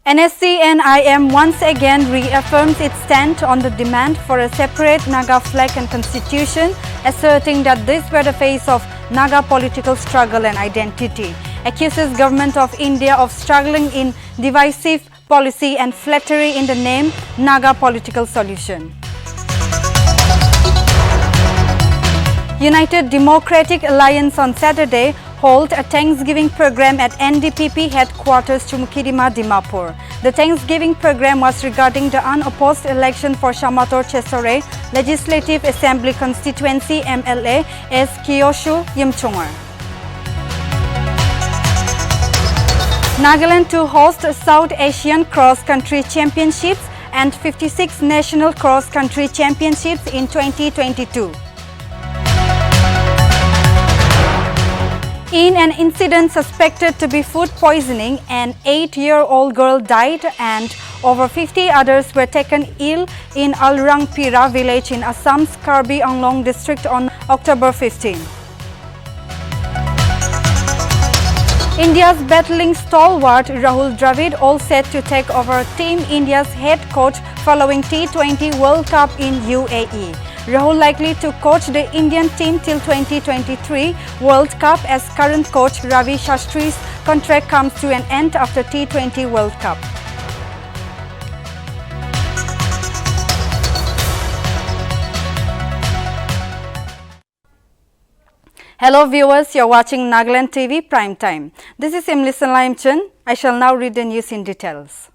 NSCNIM once again reaffirms its stand on the demand for a separate Naga flag and constitution, asserting that these were the face of Naga political struggle and identity. Accuses Government of India of struggling in divisive policy and flattery in the name Naga political solution. United Democratic Alliance on Saturday held a Thanksgiving program at NDPP headquarters Chumukidima, Dimapur. The Thanksgiving program was regarding the unopposed election for Shamator Chesore Legislative Assembly constituency MLA as Kyoshu Yimchungar. Nagaland to host South Asian Cross Country Championships and 56 National Cross Country Championships in 2022. In an incident suspected to be food poisoning, an 8-year-old girl died and over 50 others were taken ill in Alrangpira village in Assam's Karbi Anglong district on October 15. India's battling stalwart Rahul Dravid all set to take over Team India's head coach following T20 World Cup in UAE. Rahul likely to coach the Indian team till 2023 World Cup as current coach Ravi Shastri's contract comes to an end after T20 World Cup. Hello viewers, you are watching Nagaland TV Prime Time. This is Nltv. I shall now read the news in details.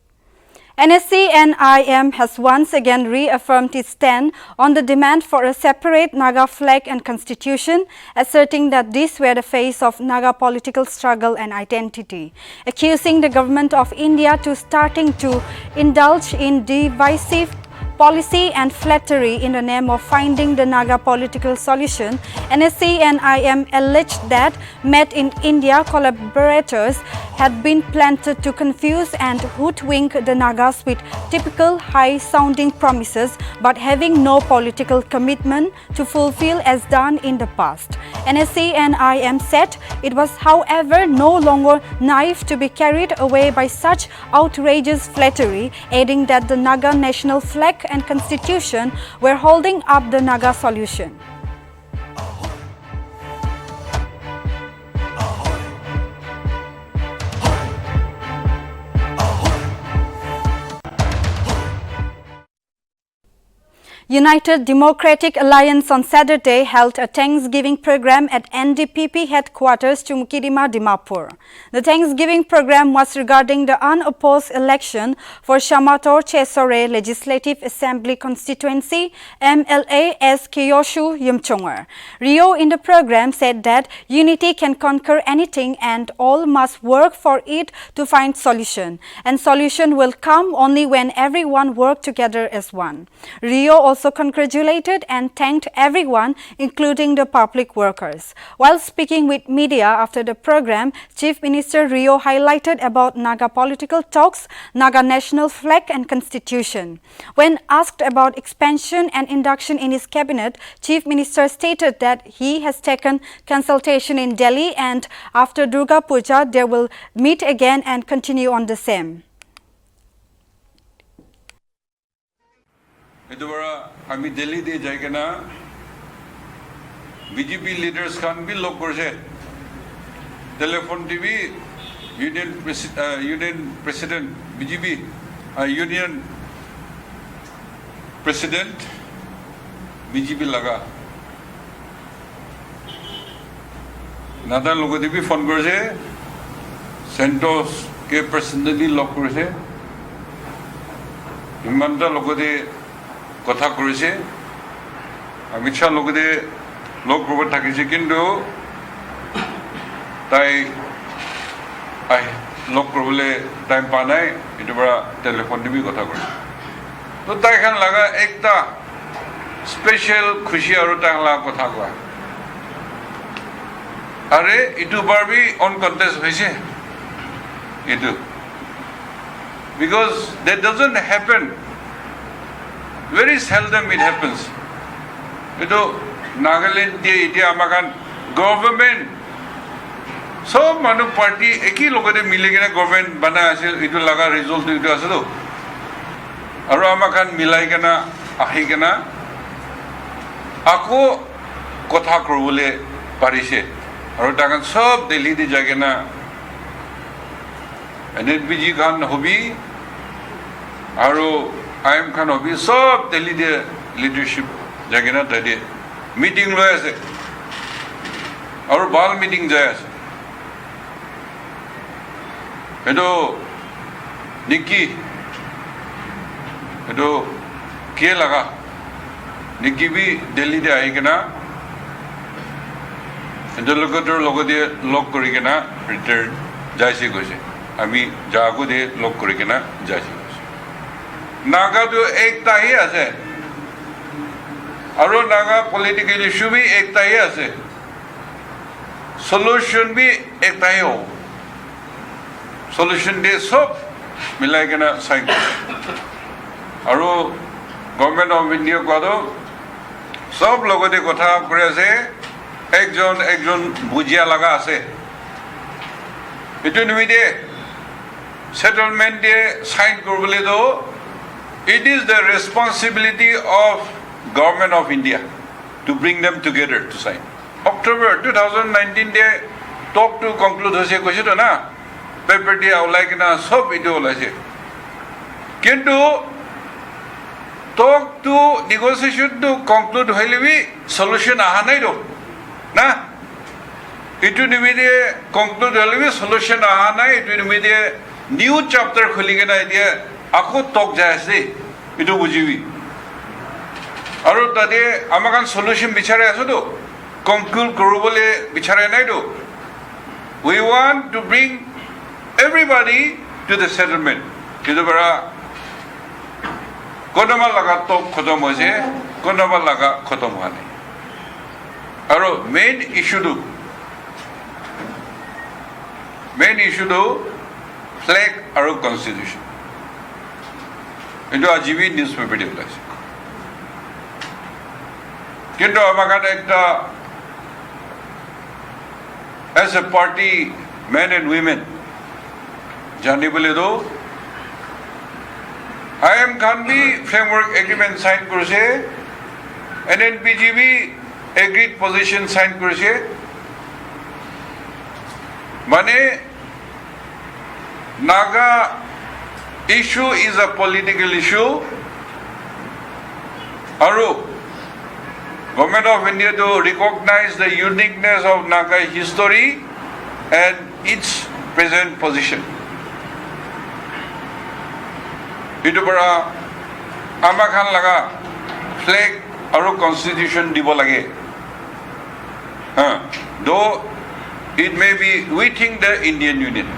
NSCNIM has once again reaffirmed its stand on the demand for a separate Naga flag and constitution, asserting that these were the face of Naga political struggle and identity, accusing the Government of India to starting to indulge in divisive policy and flattery in the name of finding the Naga political solution. NSCNIM alleged that Made in India collaborators had been planted to confuse and hoodwink the Nagas with typical high-sounding promises but having no political commitment to fulfill as done in the past. NSCNIM said it was, however, no longer naive to be carried away by such outrageous flattery, adding that the Naga national flag and constitution were holding up the Naga solution. United Democratic Alliance on Saturday held a Thanksgiving program at NDPP headquarters Chumukidima, Dimapur. The Thanksgiving program was regarding the unopposed election for Shamator Chesore Legislative Assembly constituency MLA as Kyoshu Yimchungar. Rio in the program said that unity can conquer anything and all must work for it to find solution. And solution will come only when everyone work together as one. Rio also congratulated and thanked everyone, including the public workers. While speaking with media after the program, Chief Minister Rio highlighted about Naga political talks, Naga national flag and constitution. When asked about expansion and induction in his cabinet, Chief Minister stated that he has taken consultation in Delhi and after Durga Puja they will meet again and continue on the same. আমি দিল্লি দিয়ে যাই কেনা BJP leaders খান भी लोग করছে telephone TV union president BJP union president BJP लगा नादा लोगों भी फोन करছে सेंटोस के पर्सनली लोग करছে ইমানটা লোকদে কথা করেছে অমিত শাহ লোকদে লোক প্রবল থাকিছে কিন্তু তাই লোক প্রবলে টাইম পা নাই এটা বড় টেলিফোন দিয়ে কথা করে তো তাই খান লাগা একটা স্পেশাল খুশি আর তাই লাগা কথা কয় আরে ইটু বারবি অন কন্টেস্ট হইছে ইটু because that doesn't happen. Very seldom it happens. You know, Nagaland, India, Amakan government সব মানুহ পাৰ্টি একেই লগতে মিলি কিনে গভৰ্ণমেণ্ট বনাই আছিল এইটো লগা ৰিজাল্ট এইটো আছেতো আৰু আমাক মিলাই কিনে আহি কিনে আকৌ কথা কৰিবলৈ পাৰিছে আৰু তাক সব দিল্লীতে যাই কিনে Nltv খান হবি আৰু IM খান হবি সব দিল্লীতে লিডাৰশ্বিপ যাই কিনে তাতে মিটিং লৈ আছে আৰু ভাল মিটিং যাই আছে এইটো নিকি এইটো কে লগা নিকি বি দিল্লীতে আহি কিনে ইণ্টাৰলকুটৰ লগতে লগ কৰি কিনে ৰিটাৰ্ণ যাইছে গৈছে আমি যাগোতে লগ কৰি কিনে যাইছে গৈছে নাগাটো একতাহি আছে আৰু নাগা পলিটিকেল ইছ্যু বি একতাহি আছে সলিউশ্যন বি একতাহি হ'ব সলিউশ্যন দিয়ে সব মিলাই কিনে চাই আৰু গভৰ্ণমেণ্ট অফ ইণ্ডিয়া কোৱাটো সব লগতে কথা কৰি আছে একজন বুজিয়া লগা আছে এইটো নিমিতে সেটেলমেণ্ট দিয়ে চাইন কৰিবলৈতো it is the responsibility of government of India to bring them together to sign October 2019 day talk to conclude হৈছে কৈছেতো না পেপাৰ দিয়ে ওলাই কিনে সব এইটো ওলাইছে কিন্তু talk to negotiation to conclude হইলে বি solution আহা নাই ৰ না এইটো নিমিতে conclude হইলে বি solution আহা নাই এইটো নিমিতে নিউ চ্যাপ্টাৰ খুলি কিনে এতিয়া আকৌ talk যাই আছে এইটো বুজিবি আৰু তাতে আমাক solution বিচাৰে আছোতো conclude কৰিবলৈ বিচাৰে নাইতো we want to bring everybody to the settlement কিন্তু পৰা কোনোবা লগা talk খতম হৈছে কোনোবা লগা খতম হোৱা নাই আৰু মেইন ইস্যুটো ফ্লেগ আৰু কনষ্টিটিউশ্যন এইটো আজি বি নিউজ পেপাৰ ওলাইছে কিন্তু আমাক একটা as a party men and women জানিবলৈতো IM খান বি ফ্ৰেমৱৰ্ক এগ্ৰিমেণ্ট চাইন কৰিছে NNPG বি এগ্ৰিড পজিশ্যন চাইন কৰিছে মানে Naga issue is a political issue aru government of India to recognize the uniqueness of Naga history and its present position itu para amakhan laga flag aru constitution dibo lage though it may be within the Indian Union.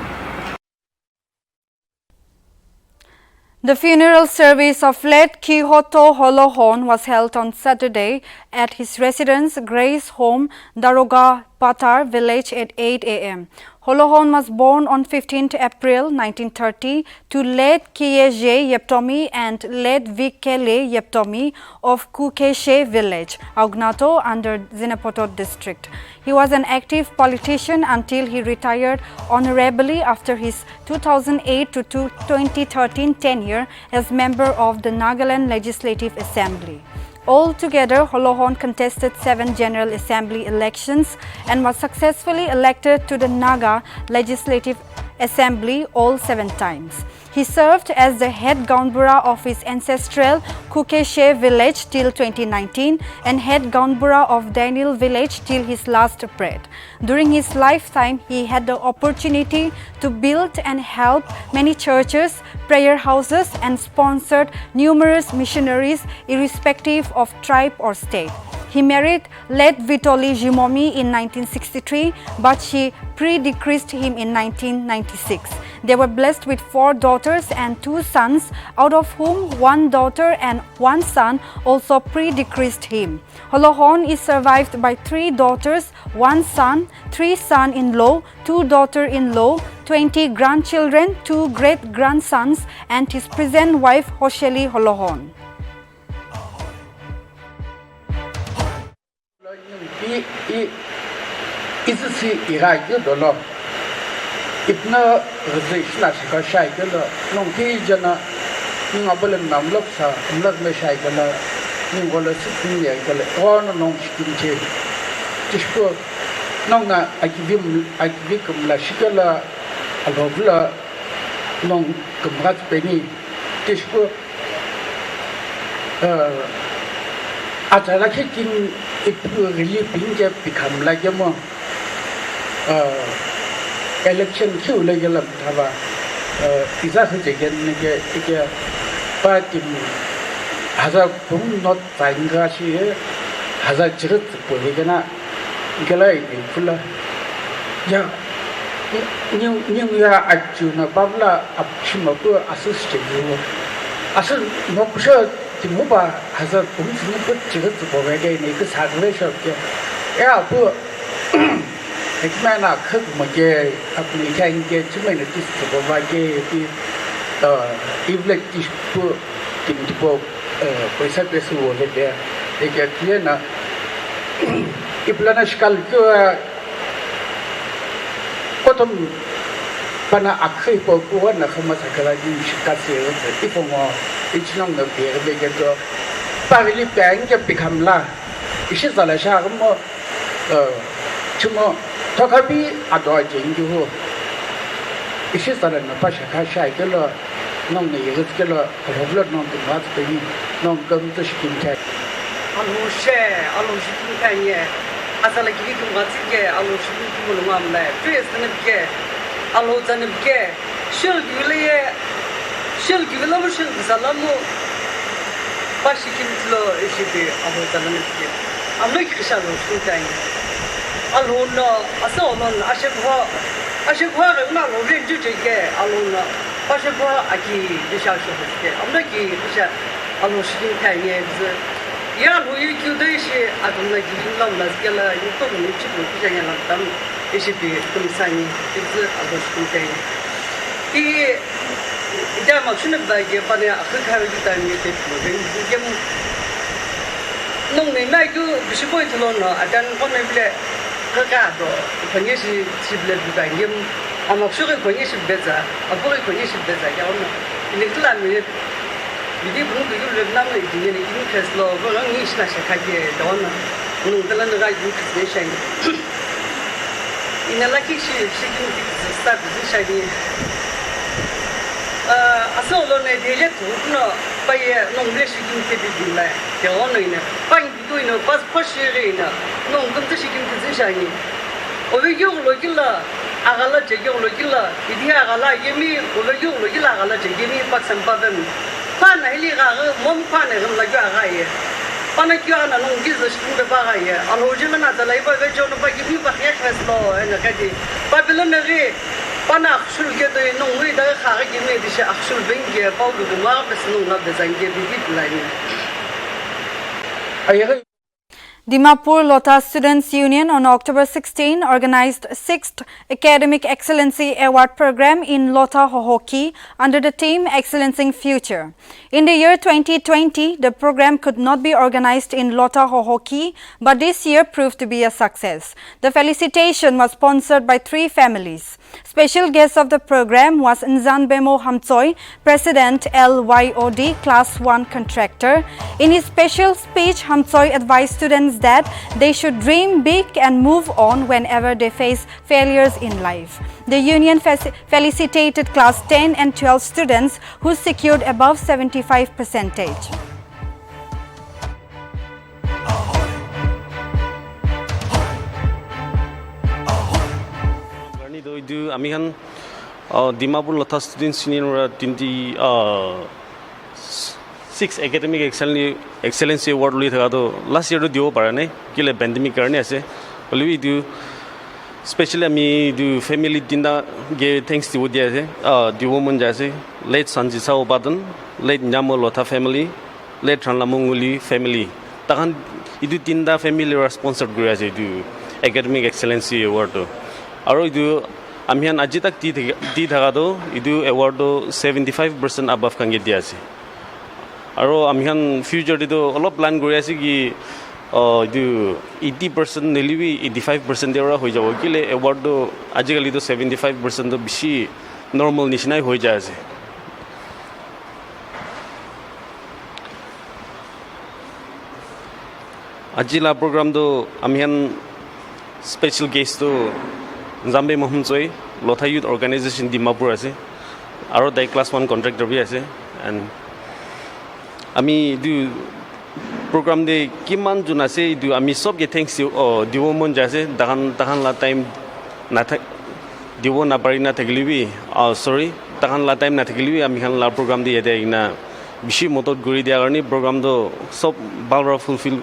The funeral service of late Kihoto Holohon was held on Saturday at his residence Grace Home, Daroga Patar village at 8 a.m. Holohon was born on 15th April 1930 to late Kieje Yeptomi and late Vikele Yeptomi of Kukeshe village, Augnato under Zinapoto district. He was an active politician until he retired honorably after his 2008 to 2013 tenure as member of the Nagaland Legislative Assembly. Altogether, Holohon contested 7 General Assembly elections and was successfully elected to the Naga Legislative Assembly all 7 times. He served as the head Gaunbura of his ancestral Kukeshe village till 2019 and head Gaunbura of Daniel village till his last breath. During his lifetime, he had the opportunity to build and help many churches, prayer houses and sponsored numerous missionaries irrespective of tribe or state. He married late Vitoli Jimomi in 1963, but she predeceased him in 1996. They were blessed with 4 daughters and 2 sons, out of whom 1 daughter and 1 son also predeceased him. Holohon is survived by 3 daughters, 1 son, 3 son-in-law, 2 daughter-in-law, 20 grandchildren, 2 great-grandsons, and his present wife Hosheli Holohon. I itna restriction asika shai kala nong thi jana ning abalan namlak sa namlak me shai kala ning gola sikin ya kala on nong sikin che tishko nong na akivikum la shikala alobla nong kumrat peni tishko atala kitin ipu relief pinje become like mo election queue lagi lam thaba isa se jegen ne ke patim hazar pum not tainga shi hazar chirat polegana galai pula ya new ya ajuna babla apchima ko assist jo asul nokusha timuba hazar pum timuba chirat polega ne ke sagre shok ya po Ekmana khuk mage apni khain ke chimai na tis ko ba ke ti iblet tis ko tin tipo paisa pesu wo le de ke tie na iplana shkal ko potom pana akhai po ko na khama sakala ji shikase ti po mo ichnong na be ke to parili pang ke bikamla ishi zala sha mo chumo Tokabi ado jengu ishi sala na pasha ka shai kelo nong ne yus kelo roblo nong de mat pe nong gam to shikin ka alu shikin ka ye asala ki ku mat ke alu shikin ku no mam la tres ne ke alu zan ke shil gule mo shil salamu pashikin lo ishi be alu zan ne ke amlo ki shalo shikin ka ye alona asolon ashekwa na lo ren ju je ke alona ashekwa aki de sha shu ke amna ki sha alo shi kai ye ze ya lo yu ju de shi adona ji la la ke la yu to ni chi bu ji ya la tam ishi bi tum sa ni ze alo shi kai i da ma shune ba ge pa ne akh kha ri ta ni te bu ren ju ke nong ne mai ju bi shi bo ti lo no adan ko ne ble Kagado, kwenye si bled bugayim, amakshure kwenye si beza, apore kwenye si beza, ya ono. Ilikla mire, bidi bungu yu lebnamle idine ni inu keslo, gorang ni isna shakage, da ono. Nung dala naga yu kisne shayni. Ina laki si kinu ki start zi shayni. Asa olo ne deje tu, no, paye nong ble si kinu ke bidinla, ya ono ina. Pang bidu ina, pas poshire ina. Non comme tu sais que tu sais jamais. On veut dire le gila, agala je dire le gila, il dit agala yemi, on veut dire le gila agala je yemi pas sympa ben. Pas na hili rare, mon pas na ram la garaye. Pas na kia na non gize je trouve pas raye. Alors je na da la iba ve je ne pas yemi pas rien fait là, na kadi. Pas belon re. Pas na khul ke de non oui da khare yemi de chez khul bengi pas de moi parce non na de zangi bidi la ni. ayere Dimapur Lota Students Union on October 16 organized 6th Academic Excellency Award Program in Lota Hockey under the theme Excellencing Future. In the year 2020, the program could not be organized in Lota Hockey, but this year proved to be a success. The felicitation was sponsored by 3 families. Special guest of the program was Nzanbemo Hamtsoi, President LYOD Class 1 Contractor. In his special speech, Hamtsoi advised students that they should dream big and move on whenever they face failures in life. The union felicitated class 10 and 12 students who secured above 75%. Amihan Dimapur Lota Students Union 6 Academic Excellency Award li thaka to last year to dio parane kile pandemic karne ase boli do especially ami do family dinda ge thanks to dia ase the woman jase late Sanji Sao Badan late Nyamo Lota family late Ranlamunguli family takan idu tinda family sponsored guri ase do Academic Excellency Award to aro idu amihan aji tak di thaka to idu award to 75% above kange dia ase aro amihan future to alop plan kori ase ki do 80% nelivi 85% deora hoi jabo kile award do ajikali to 75% do bishi normal nishnai hoi jai ase ajila program do amihan special guest to Zambe Mohunchoi Lotha Youth Organization Dimapur ase aro dai class 1 contractor bi ase and ami do program de kiman juna se do ami sob ge thanks you diwo mon jase tahan la time na thak diwo na pari na thaklibi sorry tahan la time na thaklibi ami khan la program de yate ina bishi motot guri dia karni program do sob balra fulfill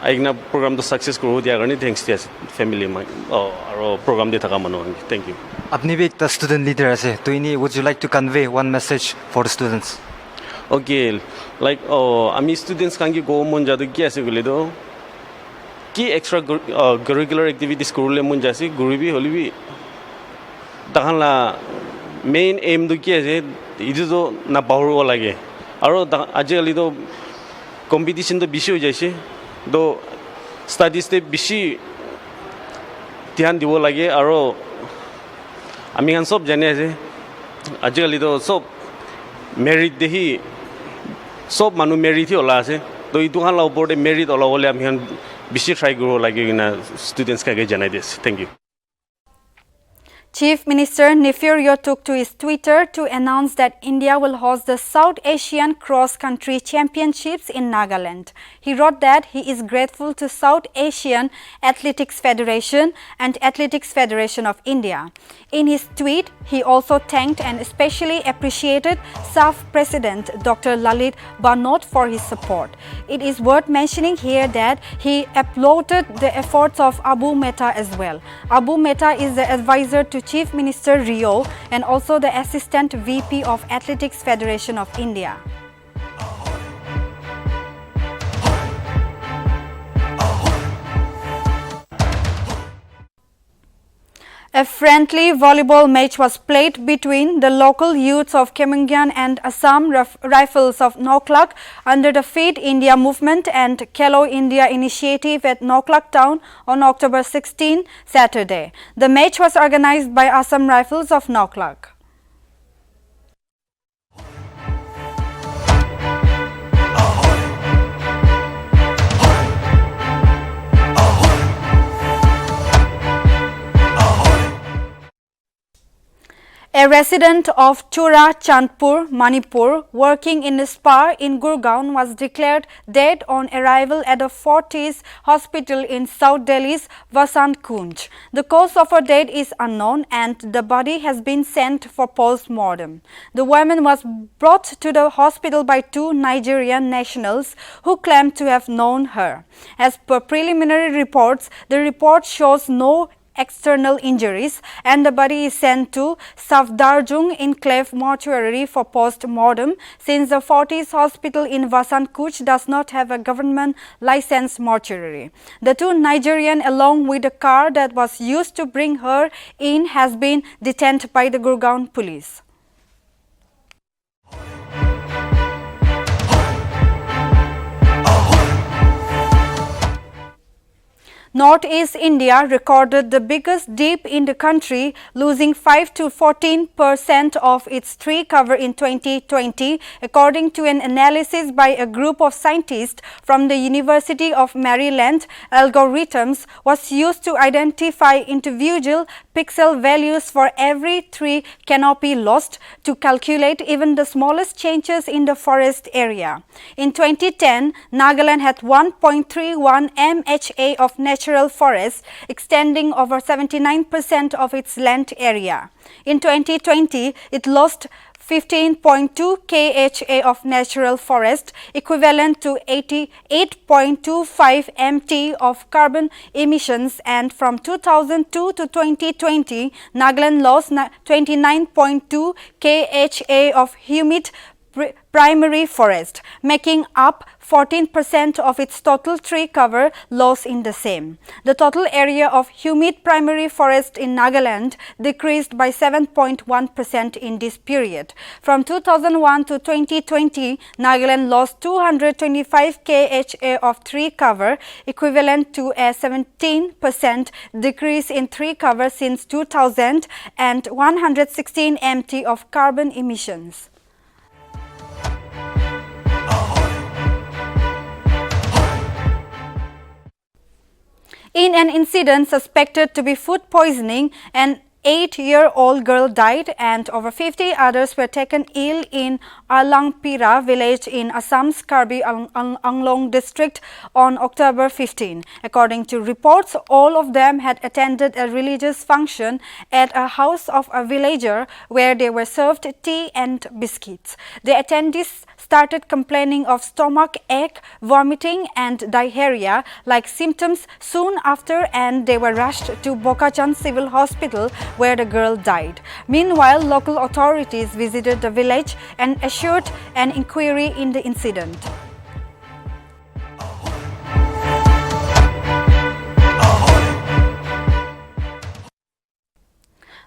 aigna program to success koro dia karni thanks dia family my aro program de thaka mano thank you apni bhi ekta student leader ase to ini would you like to convey one message for the students okay like ami students kangi go mon jadu ki ase gole do ki extra curricular activities korule mon jase guribi holibi tahan la main aim do ki ase idu do na bahuro lage aro ajali do competition do bishi ho jaise do studies te bishi dhyan dibo lage aro ami han sob jane ase ajali do sob merit dehi sob manu merit hi ola ase to itu han la upor de merit ola ole ami han bishi try goro lage na students ka ge janai des thank you Chief Minister Nefirio took to his Twitter to announce that India will host the South Asian Cross-Country Championships in Nagaland. He wrote that he is grateful to South Asian Athletics Federation and Athletics Federation of India. In his tweet, he also thanked and especially appreciated SAF President Dr. Lalit Banot for his support. It is worth mentioning here that he applauded the efforts of Abu Mehta as well. Abu Mehta is the advisor to Chief Minister Rio and also the Assistant VP of Athletics Federation of India. A friendly volleyball match was played between the local youths of Kemungan and Assam Rifles of Noklak under the Feed India movement and Khelo India initiative at Noklak town on October 16, Saturday. The match was organized by Assam Rifles of Noklak. A resident of Chura Chandpur, Manipur, working in a spa in Gurgaon was declared dead on arrival at the Fortis Hospital in South Delhi's Vasant Kunj. The cause of her death is unknown and the body has been sent for post-mortem. The woman was brought to the hospital by two Nigerian nationals who claimed to have known her. As per preliminary reports, the report shows no external injuries and the body is sent to Safdarjung Enclave Mortuary for post-mortem since the Fortis Hospital in Vasant Kunj does not have a government licensed mortuary. The two Nigerian along with the car that was used to bring her in has been detained by the Gurgaon police. Northeast India recorded the biggest dip in the country, losing 5 to 14% of its tree cover in 2020, according to an analysis by a group of scientists from the University of Maryland. Algorithms was used to identify individual pixel values for every tree canopy lost to calculate even the smallest changes in the forest area. In 2010, Nagaland had 1.31 MHA of natural forest extending over 79% of its land area. In 2020, it lost 15.2 kHA of natural forest, equivalent to 88.25 MT of carbon emissions, and from 2002 to 2020, Nagaland lost 29.2 kHA of humid primary forest, making up 14% of its total tree cover loss in the same. The total area of humid primary forest in Nagaland decreased by 7.1% in this period. From 2001 to 2020, Nagaland lost 225 kHA of tree cover, equivalent to a 17% decrease in tree cover since 2000 and 116 mt of carbon emissions. In an incident suspected to be food poisoning, an 8-year-old girl died and over 50 others were taken ill in Alangpira village in Assam's Karbi Anglong district on October 15. According to reports, all of them had attended a religious function at a house of a villager where they were served tea and biscuits. The attendees started complaining of stomach ache, vomiting and diarrhea like symptoms soon after, and they were rushed to Bokachan Civil Hospital where the girl died. Meanwhile, local authorities visited the village and assured an inquiry in the incident.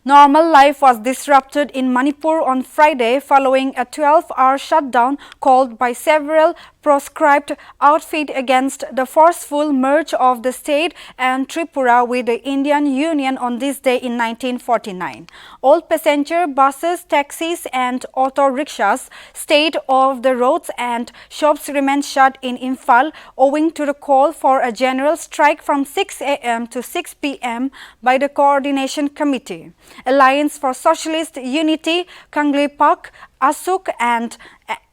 Normal life was disrupted in Manipur on Friday following a 12-hour shutdown called by several proscribed outfit against the forceful merge of the state and Tripura with the Indian Union on this day in 1949. All passenger buses, taxis and auto rickshaws stayed off the roads and shops remained shut in Imphal owing to the call for a general strike from 6 a.m. to 6 p.m. by the Coordination Committee. Alliance for Socialist Unity, Kanglipak, Asuk and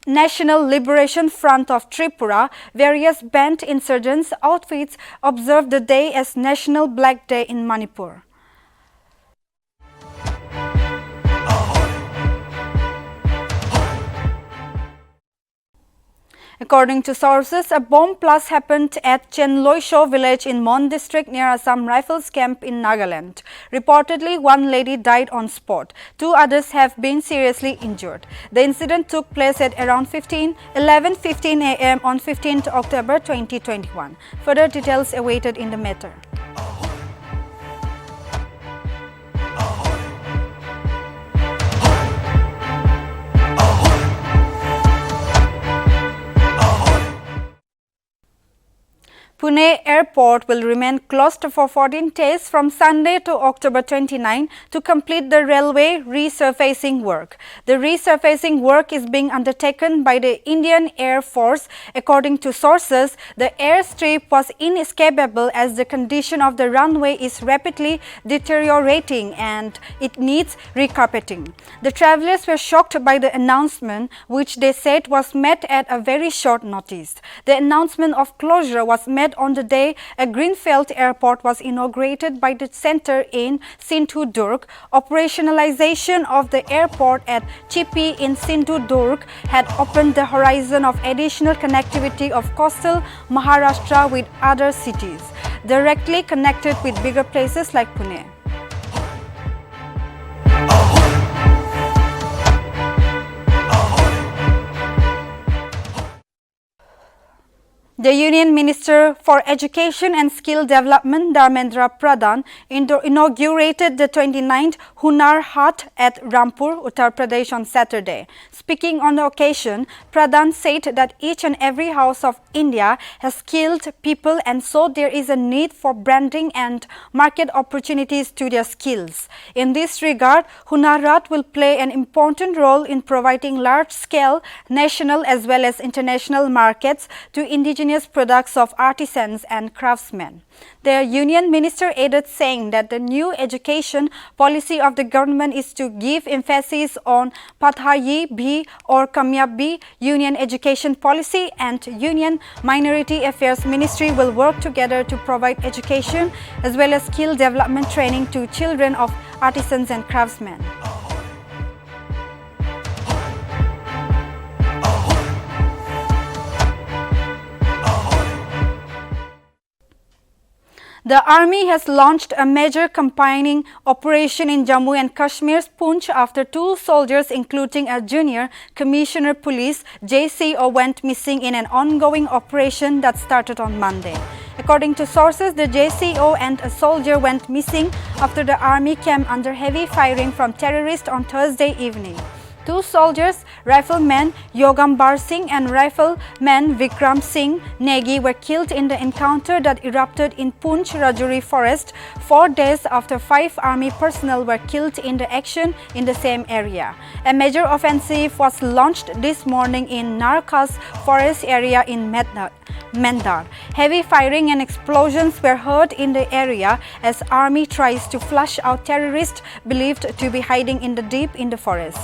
National Liberation Front of Tripura, various banned insurgents outfits observed the day as National Black Day in Manipur. According to sources, a bomb blast happened at Chenloisho village in Mon district near Assam Rifles camp in Nagaland. Reportedly, one lady died on spot. 2 others have been seriously injured. The incident took place at around 11:15 a.m. on 15th October 2021. Further details awaited in the matter. Pune Airport will remain closed for 14 days from Sunday to October 29 to complete the railway resurfacing work. The resurfacing work is being undertaken by the Indian Air Force. According to sources, the airstrip was inescapable as the condition of the runway is rapidly deteriorating and it needs recarpeting. The travelers were shocked by the announcement, which they said was made at a very short notice. The announcement of closure was made on the day a greenfield airport was inaugurated by the center in Sindhudurg. Operationalization of the airport at Chipi in Sindhudurg had opened the horizon of additional connectivity of coastal Maharashtra with other cities, directly connected with bigger places like Pune. The Union Minister for Education and Skill Development, Dharmendra Pradhan, inaugurated the 29th Hunar Haat at Rampur, Uttar Pradesh on Saturday. Speaking on the occasion, Pradhan said that each and every house of India has skilled people and so there is a need for branding and market opportunities to their skills. In this regard, Hunar Haat will play an important role in providing large-scale national as well as international markets to indigenous products of artisans and craftsmen. The Union Minister added, saying that the new education policy of the government is to give emphasis on Padhayi Bhi or Kamyab Union Education Policy, and Union Minority Affairs Ministry will work together to provide education as well as skill development training to children of artisans and craftsmen. The army has launched a major campaigning operation in Jammu and Kashmir's Poonch after 2 soldiers, including a junior commissioner police JCO, went missing in an ongoing operation that started on Monday. According to sources, the JCO and a soldier went missing after the army came under heavy firing from terrorists on Thursday evening. 2 soldiers, Rifleman Yogambar Singh and Rifleman Vikram Singh Negi, were killed in the encounter that erupted in Poonch Rajouri forest 4 days after 5 army personnel were killed in the action in the same area. A major offensive was launched this morning in Narkas forest area in Mendar. Heavy firing and explosions were heard in the area as army tries to flush out terrorists believed to be hiding in the forest.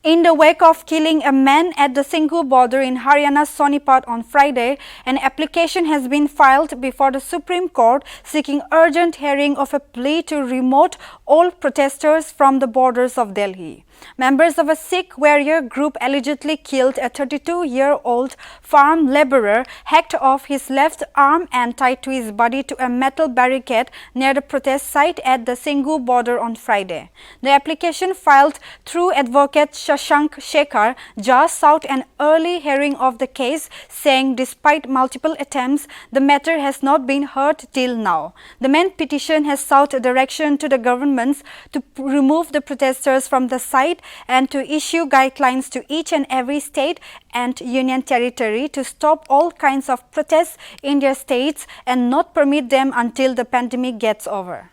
In the wake of killing a man at the Singhu border in Haryana's Sonipat on Friday, an application has been filed before the Supreme Court seeking urgent hearing of a plea to remove all protesters from the borders of Delhi. Members of a Sikh warrior group allegedly killed a 32-year-old farm laborer, hacked off his left arm and tied to his body to a metal barricade near the protest site at the Singhu border on Friday. The application filed through advocate Shashank Shekhar just sought an early hearing of the case, saying despite multiple attempts, the matter has not been heard till now. The main petition has sought direction to the governments to remove the protesters from the site and to issue guidelines to each and every state and union territory to stop all kinds of protests in their states and not permit them until the pandemic gets over.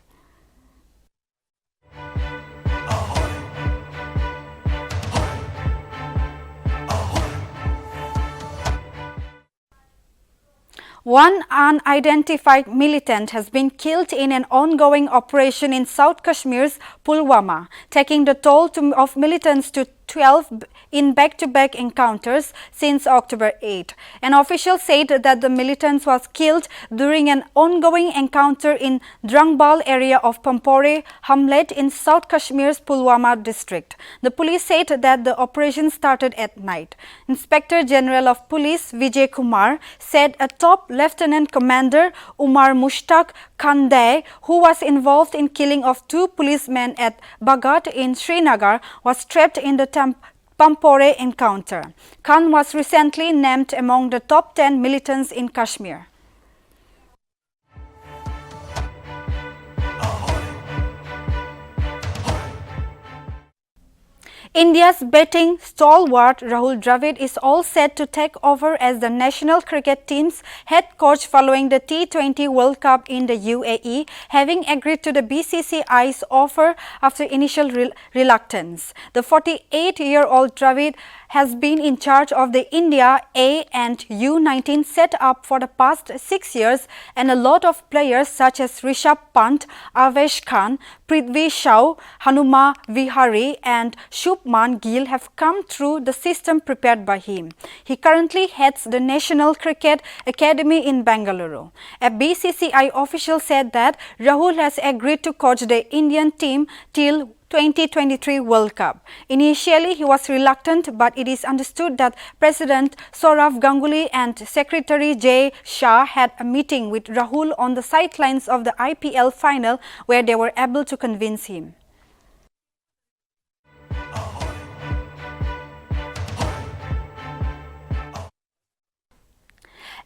One unidentified militant has been killed in an ongoing operation in South Kashmir's Pulwama, taking the toll of militants to 12 in back-to-back encounters since October 8. An official said that the militant was killed during an ongoing encounter in Drangbal area of Pampore Hamlet in South Kashmir's Pulwama district. The police said that the operation started at night. Inspector General of Police Vijay Kumar said a top Lieutenant Commander Umar Mushtaq Khandai, who was involved in killing of 2 policemen at Bagat in Srinagar, was trapped in the Pampore encounter. Khan was recently named among the top 10 militants in Kashmir. India's batting stalwart Rahul Dravid is all set to take over as the national cricket team's head coach following the T20 World Cup in the UAE, having agreed to the BCCI's offer after initial reluctance. The 48-year-old Dravid has been in charge of the India A and U19 set up for the past 6 years, and a lot of players such as Rishabh Pant, Avesh Khan, Prithvi Shaw, Hanuma Vihari and Shubman Gill have come through the system prepared by him. He currently heads the National Cricket Academy in Bengaluru. A BCCI official said that Rahul has agreed to coach the Indian team till 2023 World Cup. Initially, he was reluctant, but it is understood that President Sourav Ganguly and Secretary Jay Shah had a meeting with Rahul on the sidelines of the IPL final where they were able to convince him.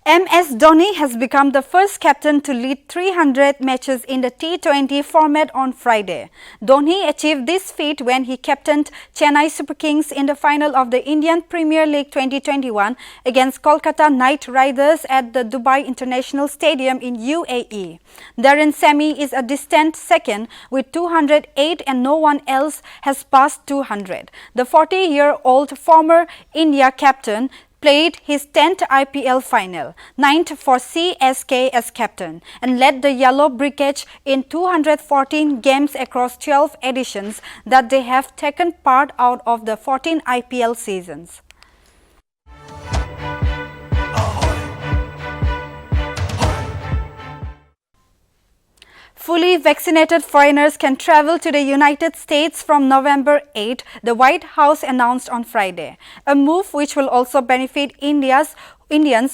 MS Dhoni has become the first captain to lead 300 matches in the T20 format on Friday. Dhoni achieved this feat when he captained Chennai Super Kings in the final of the Indian Premier League 2021 against Kolkata Knight Riders at the Dubai International Stadium in UAE. Darren Sammy is a distant second with 208 and no one else has passed 200. The 40-year-old former India captain played his 10th IPL final, 9th for CSK as captain, and led the Yellow Brigade in 214 games across 12 editions that they have taken part out of the 14 IPL seasons. Fully vaccinated foreigners can travel to the United States from November 8, the White House announced on Friday, a move which will also benefit Indians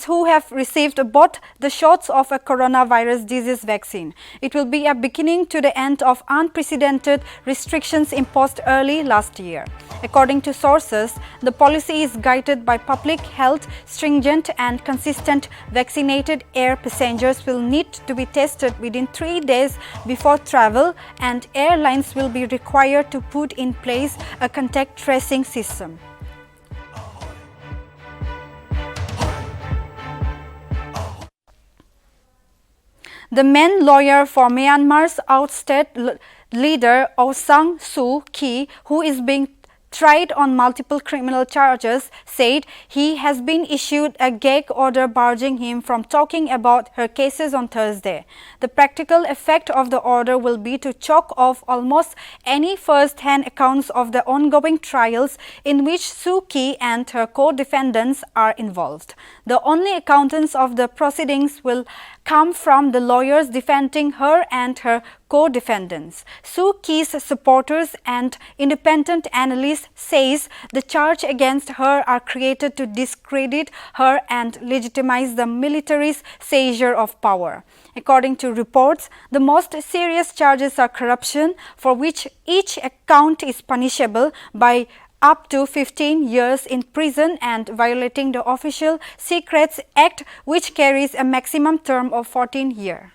who have received both the shots of a coronavirus disease vaccine. It will be a beginning to the end of unprecedented restrictions imposed early last year. According to sources, the policy is guided by public health. Stringent and consistent vaccinated air passengers will need to be tested within 3 days before travel, and airlines will be required to put in place a contact tracing system. The main lawyer for Myanmar's ousted leader Aung San Suu Kyi, who is being tried on multiple criminal charges, said he has been issued a gag order barring him from talking about her cases on Thursday. The practical effect of the order will be to choke off almost any first-hand accounts of the ongoing trials in which Suu Kyi and her co-defendants are involved. The only accountants of the proceedings will come from the lawyers defending her and her co-defendants. Suu Kyi's supporters and independent analysts says the charge against her are created to discredit her and legitimize the military's seizure of power. According to reports, the most serious charges are corruption, for which each account is punishable by up to 15 years in prison, and violating the Official Secrets Act, which carries a maximum term of 14 years.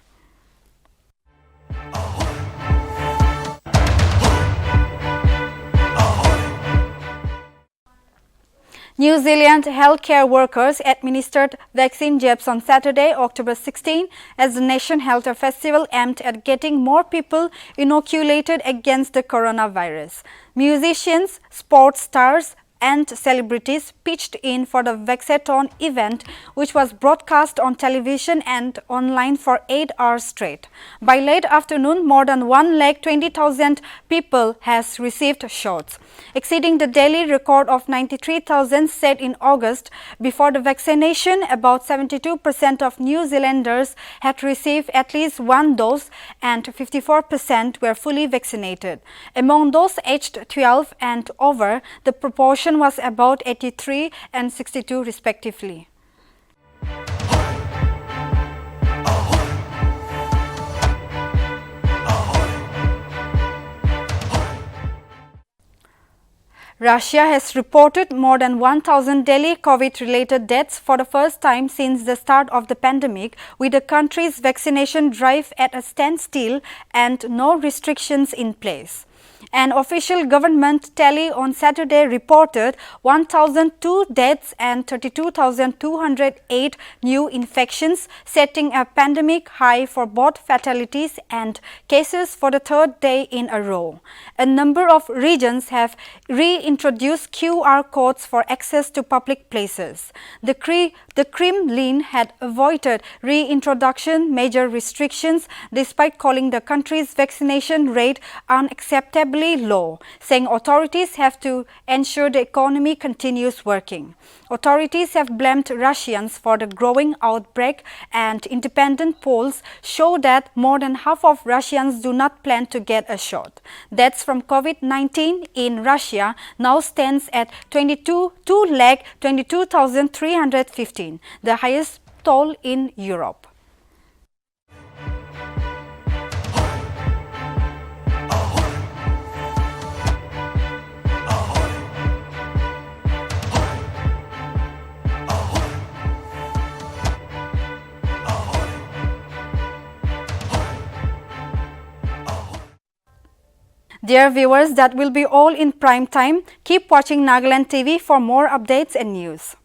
New Zealand healthcare workers administered vaccine jabs on Saturday, October 16, as the nation held a festival aimed at getting more people inoculated against the coronavirus. Musicians, sports stars, and celebrities pitched in for the Vaxathon event, which was broadcast on television and online for 8 hours straight. By late afternoon, more than 120,000 people has received shots, exceeding the daily record of 93,000 set in August. Before the vaccination, about 72% of New Zealanders had received at least one dose, and 54% were fully vaccinated. Among those aged 12 and over, the proportion was about 83 and 62 respectively. Russia has reported more than 1,000 daily COVID-related deaths for the first time since the start of the pandemic, with the country's vaccination drive at a standstill and no restrictions in place. An official government tally on Saturday reported 1,002 deaths and 32,208 new infections, setting a pandemic high for both fatalities and cases for the third day in a row. A number of regions have reintroduced QR codes for access to public places. The Kremlin had avoided reintroduction major restrictions despite calling the country's vaccination rate unacceptably low, saying authorities have to ensure the economy continues working. Authorities have blamed Russians for the growing outbreak, and independent polls show that more than half of Russians do not plan to get a shot. Deaths from COVID-19 in Russia now stands at 222,315, the highest toll in Europe. Dear viewers, that will be all in prime time. Keep watching Nagaland TV for more updates and news.